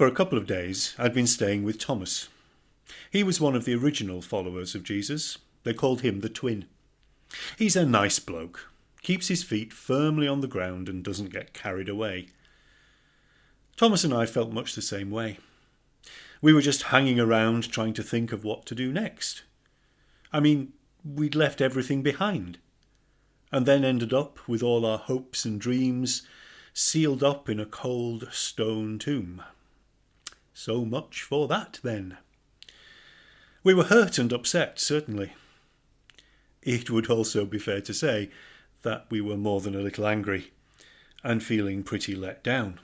For a couple of days, I'd been staying with Thomas. He was one of the original followers of Jesus. They called him the Twin. He's a nice bloke, keeps his feet firmly on the ground and doesn't get carried away. Thomas and I felt much the same way. We were just hanging around trying to think of what to do next. I mean, we'd left everything behind, and then ended up with all our hopes and dreams sealed up in a cold stone tomb. So much for that, then. We were hurt and upset, certainly. It would also be fair to say that we were more than a little angry and feeling pretty let down.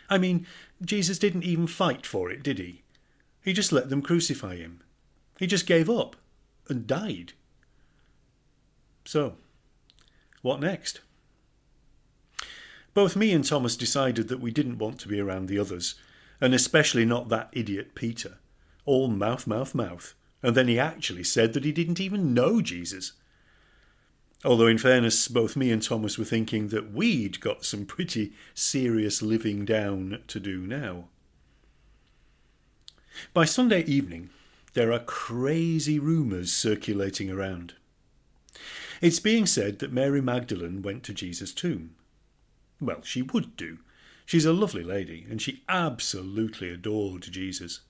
I mean, Jesus didn't even fight for it, did he? He just let them crucify him. He just gave up and died. So, what next? Both me and Thomas decided that we didn't want to be around the others, and especially not that idiot Peter. All mouth, mouth, mouth. And then he actually said that he didn't even know Jesus. Although in fairness, both me and Thomas were thinking that we'd got some pretty serious living down to do now. By Sunday evening, there are crazy rumours circulating around. It's being said that Mary Magdalene went to Jesus' tomb. Well, she would do. She's a lovely lady, and she absolutely adored Jesus.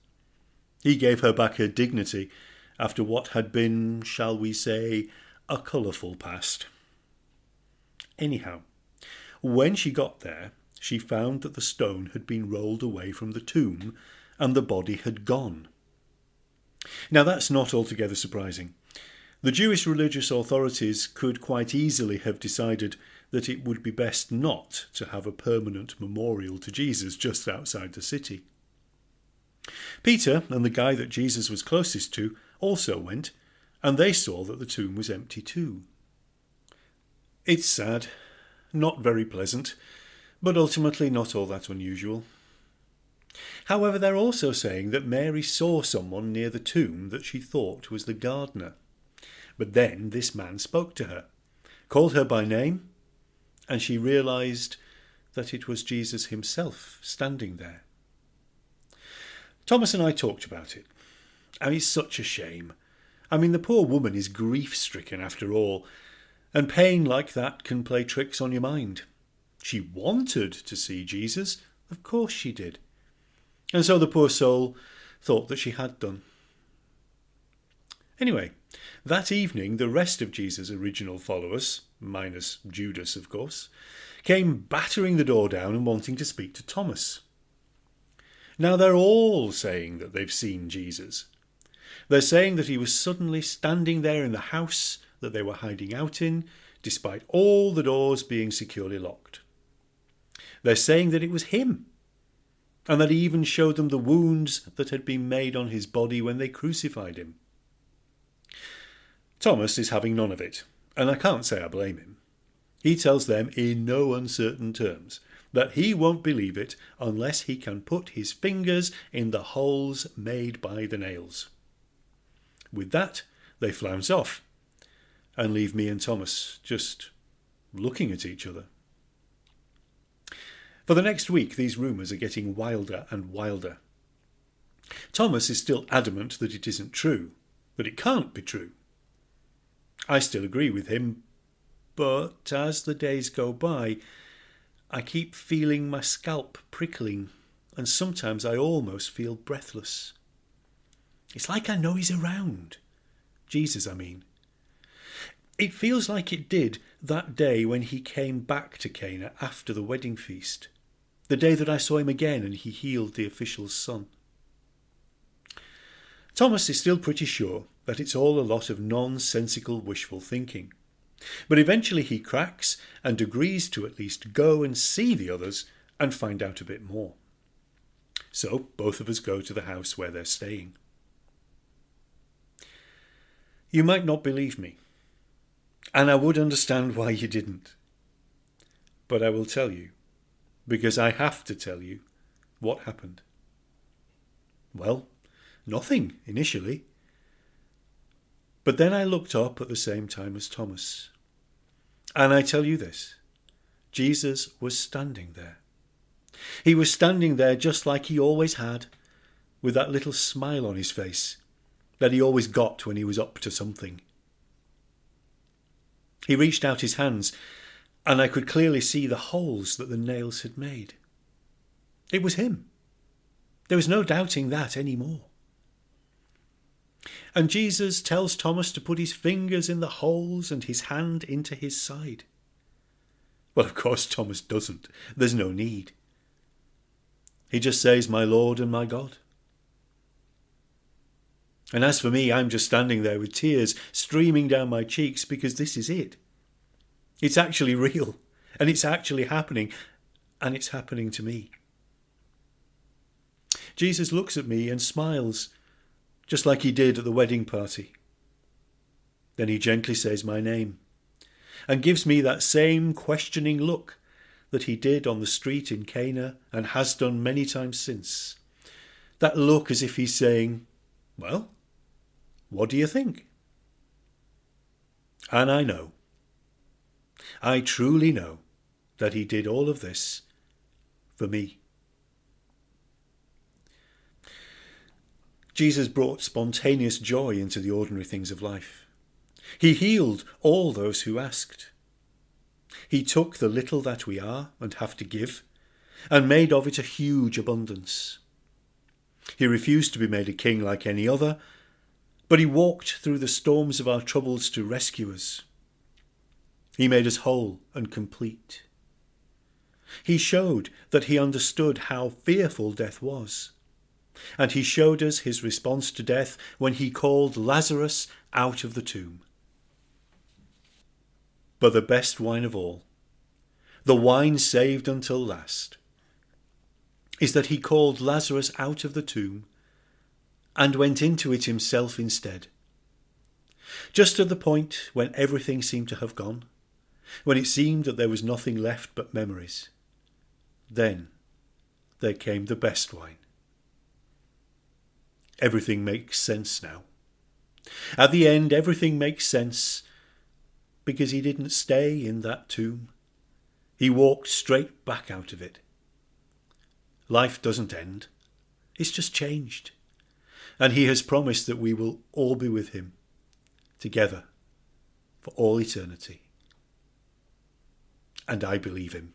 He gave her back her dignity after what had been, shall we say, a colourful past. Anyhow, when she got there, she found that the stone had been rolled away from the tomb and the body had gone. Now that's not altogether surprising. The Jewish religious authorities could quite easily have decided that it would be best not to have a permanent memorial to Jesus just outside the city. Peter and the guy that Jesus was closest to also went, and they saw that the tomb was empty too. It's sad, not very pleasant, but ultimately not all that unusual. However, they're also saying that Mary saw someone near the tomb that she thought was the gardener. But then this man spoke to her, called her by name, and she realised that it was Jesus himself standing there. Thomas and I talked about it, and it's such a shame. I mean, the poor woman is grief-stricken after all, and pain like that can play tricks on your mind. She wanted to see Jesus, of course she did. And so the poor soul thought that she had done. Anyway, that evening the rest of Jesus' original followers, minus Judas of course, came battering the door down and wanting to speak to Thomas. Now they're all saying that they've seen Jesus. They're saying that he was suddenly standing there in the house that they were hiding out in, despite all the doors being securely locked. They're saying that it was him, and that he even showed them the wounds that had been made on his body when they crucified him. Thomas is having none of it, and I can't say I blame him. He tells them in no uncertain terms that he won't believe it unless he can put his fingers in the holes made by the nails. With that, they flounce off and leave me and Thomas just looking at each other. For the next week, these rumours are getting wilder and wilder. Thomas is still adamant that it isn't true, that it can't be true. I still agree with him, but as the days go by, I keep feeling my scalp prickling, and sometimes I almost feel breathless. It's like I know he's around. Jesus, I mean. It feels like it did that day when he came back to Cana after the wedding feast, the day that I saw him again and he healed the official's son. Thomas is still pretty sure that it's all a lot of nonsensical wishful thinking, but eventually he cracks and agrees to at least go and see the others and find out a bit more. So both of us go to the house where they're staying. You might not believe me, and I would understand why you didn't. But I will tell you, because I have to tell you, what happened. Well, nothing initially. But then I looked up at the same time as Thomas. And I tell you this, Jesus was standing there. He was standing there just like he always had, with that little smile on his face that he always got when he was up to something. He reached out his hands, and I could clearly see the holes that the nails had made. It was him. There was no doubting that any more. And Jesus tells Thomas to put his fingers in the holes and his hand into his side. Well, of course, Thomas doesn't. There's no need. He just says, "My Lord and my God." And as for me, I'm just standing there with tears streaming down my cheeks because this is it. It's actually real, and it's actually happening, and it's happening to me. Jesus looks at me and smiles, just like he did at the wedding party. Then he gently says my name and gives me that same questioning look that he did on the street in Cana and has done many times since. That look as if he's saying, "Well, what do you think?" And I know, I truly know that he did all of this for me. Jesus brought spontaneous joy into the ordinary things of life. He healed all those who asked. He took the little that we are and have to give and made of it a huge abundance. He refused to be made a king like any other, but he walked through the storms of our troubles to rescue us. He made us whole and complete. He showed that he understood how fearful death was, and he showed us his response to death when he called Lazarus out of the tomb. But the best wine of all, the wine saved until last, is that he called Lazarus out of the tomb and went into it himself instead. Just at the point when everything seemed to have gone, when it seemed that there was nothing left but memories, then there came the best wine. Everything makes sense now. At the end, everything makes sense because he didn't stay in that tomb. He walked straight back out of it. Life doesn't end. It's just changed. And he has promised that we will all be with him together for all eternity. And I believe him.